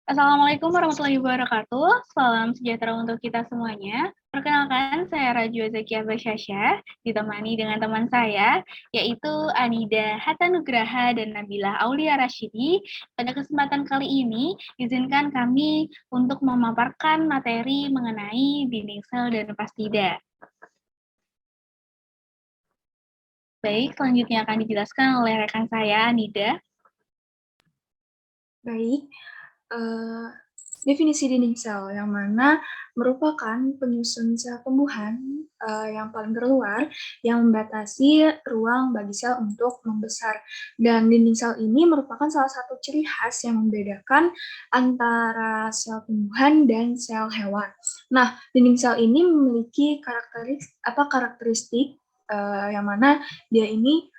Assalamualaikum warahmatullahi wabarakatuh. Salam sejahtera untuk kita semuanya. Perkenalkan, saya Rajwa Zakia Basyasya, ditemani dengan teman saya, yaitu Anida Hatanugraha dan Nabila Aulia Rashidi. Pada kesempatan kali ini, izinkan kami untuk memaparkan materi mengenai dinding sel dan pastida. Baik, selanjutnya akan dijelaskan oleh rekan saya, Anida. Baik, definisi dinding sel yang mana merupakan penyusun sel tumbuhan yang paling terluar yang membatasi ruang bagi sel untuk membesar. Dan dinding sel ini merupakan salah satu ciri khas yang membedakan antara sel tumbuhan dan sel hewan. Nah, dinding sel ini memiliki karakteristik yang mana dia ini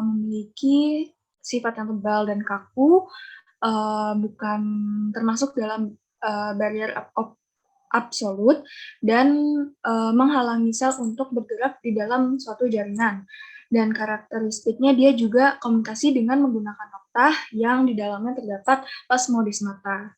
memiliki sifat yang tebal dan kaku, bukan termasuk dalam barrier absolut dan menghalangi sel untuk bergerak di dalam suatu jaringan. Dan karakteristiknya dia juga komunikasi dengan menggunakan noktah yang di dalamnya terdapat plasmodesmata.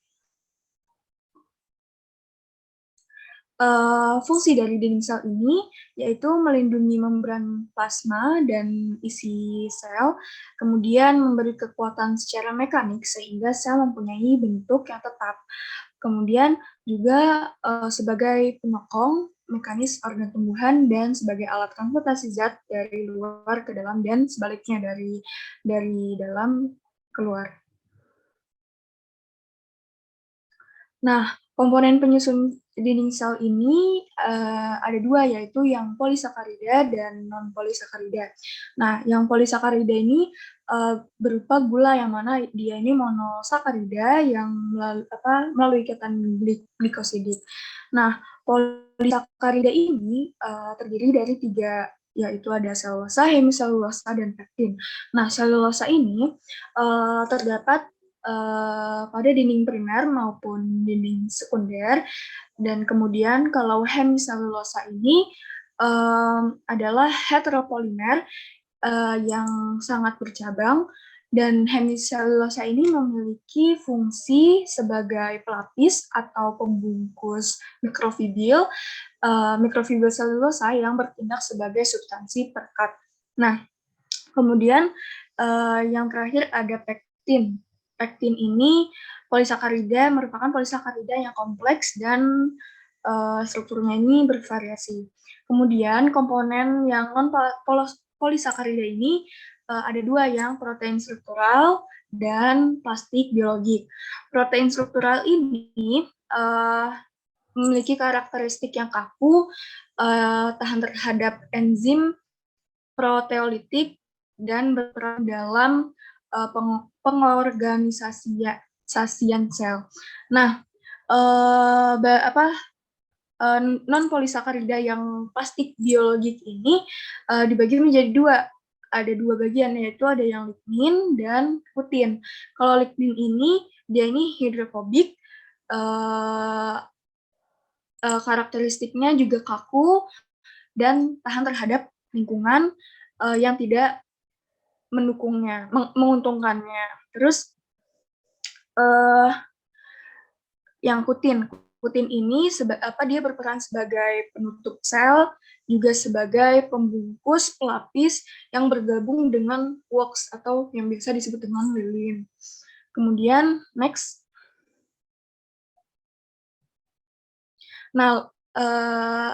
Fungsi dari dinding sel ini yaitu melindungi membran plasma dan isi sel, kemudian memberi kekuatan secara mekanik sehingga sel mempunyai bentuk yang tetap. Kemudian juga sebagai penyokong mekanis organ tumbuhan dan sebagai alat transportasi zat dari luar ke dalam dan sebaliknya dari dalam keluar. Nah, komponen penyusun dinding sel ini ada dua, yaitu yang polisakarida dan non-polisakarida. Nah, yang polisakarida ini berupa gula yang mana dia ini monosakarida yang melalui ikatan glikosidik. Nah, polisakarida ini terdiri dari tiga, yaitu ada selulosa, hemiselulosa, dan pektin. Nah, selulosa ini terdapat pada dinding primer maupun dinding sekunder, dan kemudian kalau hemiselulosa ini adalah heteropolimer yang sangat bercabang, dan hemiselulosa ini memiliki fungsi sebagai pelapis atau pembungkus mikrofibil selulosa yang bertindak sebagai substansi perekat. Nah, kemudian yang terakhir ada pektin. Pektin ini merupakan polisakarida yang kompleks dan strukturnya ini bervariasi. Kemudian komponen yang non-polisakarida ini ada dua, yang protein struktural dan plastik biologik. Protein struktural ini memiliki karakteristik yang kaku, tahan terhadap enzim proteolitik, dan berperan dalam pengorganisasian sel. Nah, non-polisakarida yang plastik biologik ini dibagi menjadi dua. Ada dua bagian, yaitu ada yang lignin dan putin. Kalau lignin ini, dia ini hidrofobik, karakteristiknya juga kaku dan tahan terhadap lingkungan yang tidak menguntungkannya. Terus yang putin ini dia berperan sebagai penutup sel, juga sebagai pembungkus pelapis yang bergabung dengan wax atau yang biasa disebut dengan lilin. Kemudian next. Nah,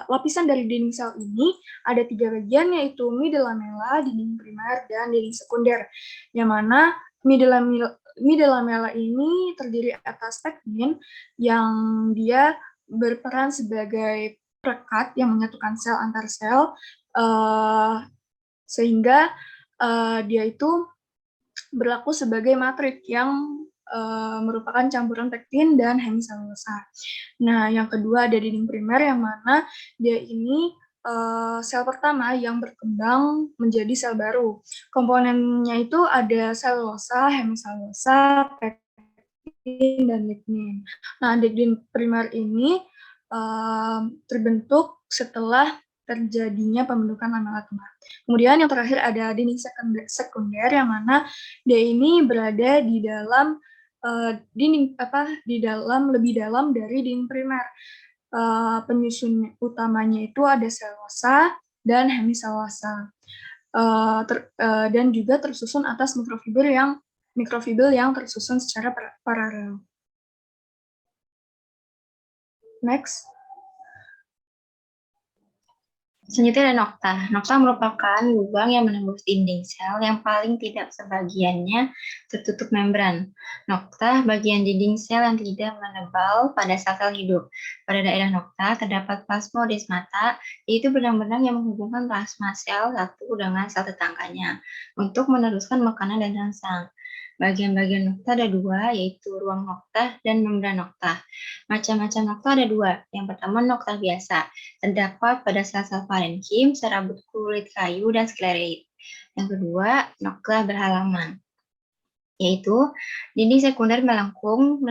lapisan dari dinding sel ini ada tiga bagian, yaitu middle-lamella, dinding primer, dan dinding sekunder. Yang mana middle-lamella ini terdiri atas pektin yang dia berperan sebagai perekat yang menyatukan sel antar sel, sehingga dia itu berlaku sebagai matrik yang merupakan campuran pektin dan hemiselulosa. Nah, yang kedua ada dinding primer yang mana dia ini sel pertama yang berkembang menjadi sel baru. Komponennya itu ada selulosa, hemiselulosa, pektin, dan lignin. Nah, dinding primer ini terbentuk setelah terjadinya pembentukan lamella tengah. Kemudian yang terakhir ada dinding sekunder yang mana dia ini berada di dalam lebih dalam dari dinding primer. Penyusun utamanya itu ada selulosa dan hemiselulosa. Dan juga tersusun atas mikrofibel yang tersusun secara paralel. Next. Selanjutnya ada nokta. Nokta merupakan lubang yang menembus dinding sel yang paling tidak sebagiannya tertutup membran. Nokta bagian dinding sel yang tidak menebal pada sel-sel hidup. Pada daerah nokta terdapat plasmodesmata, yaitu benang-benang yang menghubungkan plasma sel satu dengan sel tetangganya untuk meneruskan makanan dan rangsang. Bagian-bagian nokta ada dua, yaitu ruang nokta dan membran nokta. Macam-macam nokta ada dua. Yang pertama nokta biasa, terdapat pada sel-sel parenkim, serabut kulit kayu, dan skleroid. Yang kedua, nokta berhalaman, yaitu dinding sekunder melengkung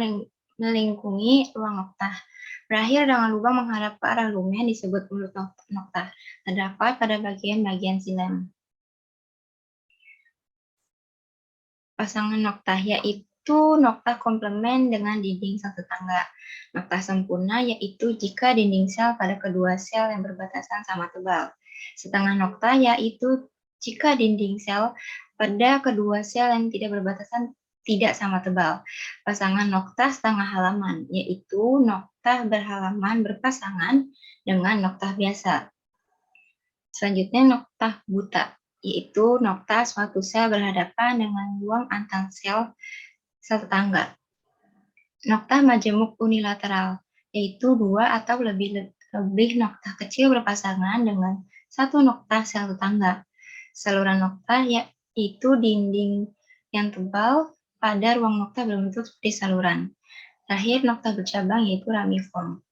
melingkungi ruang nokta. Berakhir dengan lubang menghadap ke arah lumen disebut mulut nokta, terdapat pada bagian-bagian silem. Pasangan nokta yaitu nokta komplement dengan dinding sel tetangga. Nokta sempurna yaitu jika dinding sel pada kedua sel yang berbatasan sama tebal. Setengah nokta yaitu jika dinding sel pada kedua sel yang tidak berbatasan tidak sama tebal. Pasangan nokta setengah halaman yaitu nokta berhalaman berpasangan dengan nokta biasa. Selanjutnya nokta buta, yaitu nokta suatu sel berhadapan dengan ruang antar sel tetangga. Nokta majemuk unilateral, yaitu dua atau lebih nokta kecil berpasangan dengan satu nokta sel tetangga. Saluran nokta yaitu dinding yang tebal pada ruang nokta berbentuk seperti saluran. Terakhir nokta bercabang yaitu ramiform.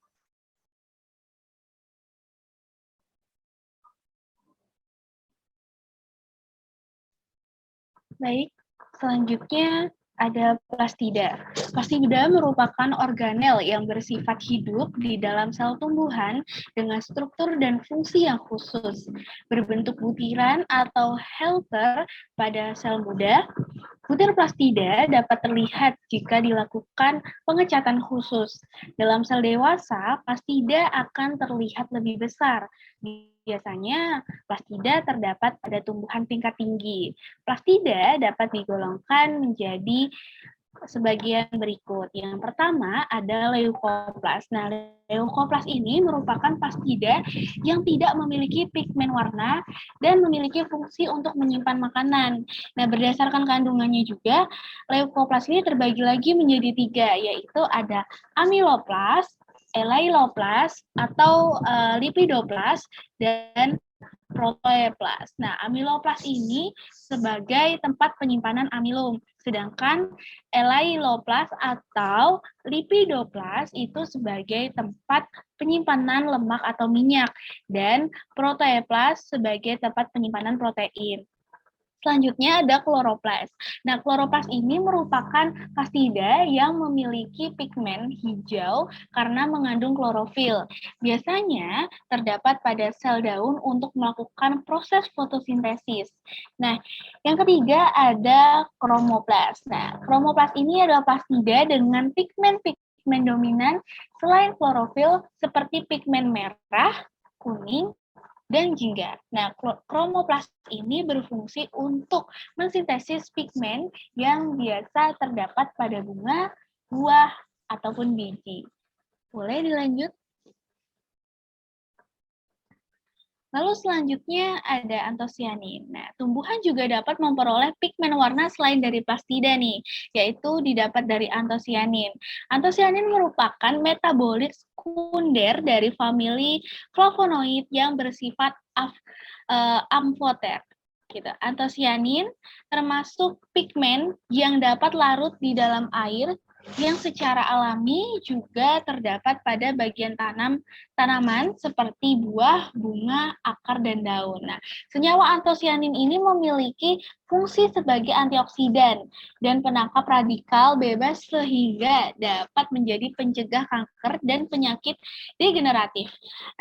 Baik, selanjutnya ada plastida. Plastida merupakan organel yang bersifat hidup di dalam sel tumbuhan dengan struktur dan fungsi yang khusus, berbentuk butiran atau helper pada sel muda. Butir plastida dapat terlihat jika dilakukan pengecatan khusus. Dalam sel dewasa, plastida akan terlihat lebih besar. Biasanya, plastida terdapat pada tumbuhan tingkat tinggi. Plastida dapat digolongkan menjadi sebagian berikut. Yang pertama ada leukoplas. Nah, leukoplas ini merupakan plastida yang tidak memiliki pigmen warna dan memiliki fungsi untuk menyimpan makanan. Nah, berdasarkan kandungannya juga, leukoplas ini terbagi lagi menjadi tiga, yaitu ada amiloplas, elailoplas, atau lipidoplas, dan protoeplas. Nah, amiloplas ini sebagai tempat penyimpanan amilum, sedangkan elailoplas atau lipidoplas itu sebagai tempat penyimpanan lemak atau minyak, dan protoeplas sebagai tempat penyimpanan protein. Selanjutnya ada kloroplas. Nah, kloroplas ini merupakan plastida yang memiliki pigmen hijau karena mengandung klorofil. Biasanya terdapat pada sel daun untuk melakukan proses fotosintesis. Nah, yang ketiga ada kromoplas. Nah, kromoplas ini adalah plastida dengan pigmen dominan selain klorofil seperti pigmen merah, kuning, dan jingga. Nah, kromoplas ini berfungsi untuk mensintesis pigmen yang biasa terdapat pada bunga, buah, ataupun biji. Boleh dilanjut? Lalu selanjutnya ada antosianin. Nah, tumbuhan juga dapat memperoleh pigmen warna selain dari plastida nih, yaitu didapat dari antosianin. Antosianin merupakan metabolit sekunder dari famili flavonoid yang bersifat amfoter. Gitu. Antosianin termasuk pigmen yang dapat larut di dalam air yang secara alami juga terdapat pada bagian tanaman seperti buah, bunga, akar, dan daun. Nah, senyawa antosianin ini memiliki fungsi sebagai antioksidan dan penangkap radikal bebas sehingga dapat menjadi pencegah kanker dan penyakit degeneratif.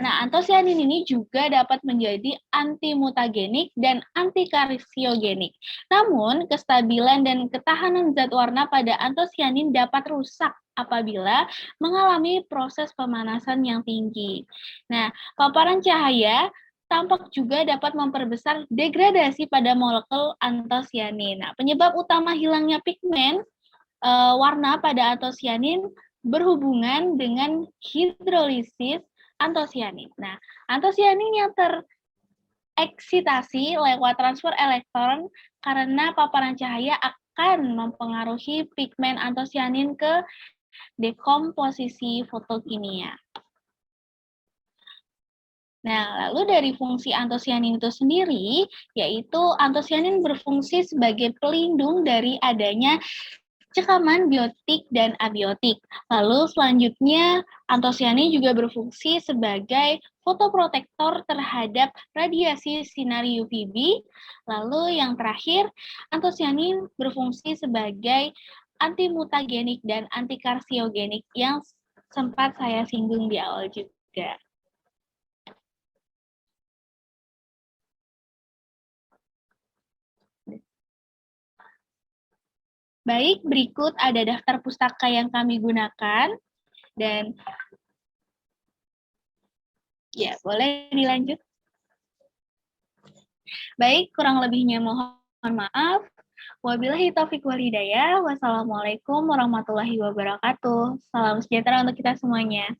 Nah, antosianin ini juga dapat menjadi antimutagenik dan antikarsiogenik. Namun, kestabilan dan ketahanan zat warna pada antosianin dapat rusak apabila mengalami proses pemanasan yang tinggi. Nah, paparan cahaya tampak juga dapat memperbesar degradasi pada molekul antosianin. Nah, penyebab utama hilangnya pigmen warna pada antosianin berhubungan dengan hidrolisis antosianin. Nah, antosianin yang tereksitasi lewat transfer elektron karena paparan cahaya akan mempengaruhi pigmen antosianin ke dekomposisi fotokimia. Nah, lalu dari fungsi antosianin itu sendiri, yaitu antosianin berfungsi sebagai pelindung dari adanya cekaman biotik dan abiotik. Lalu selanjutnya, antosianin juga berfungsi sebagai fotoprotektor terhadap radiasi sinar UVB. Lalu yang terakhir, antosianin berfungsi sebagai antimutagenik dan antikarsiogenik yang sempat saya singgung di awal juga. Baik, berikut ada daftar pustaka yang kami gunakan. Dan ya, boleh dilanjut. Baik, kurang lebihnya mohon maaf. Wabillahi taufiq wal hidayah. Wassalamualaikum warahmatullahi wabarakatuh. Salam sejahtera untuk kita semuanya.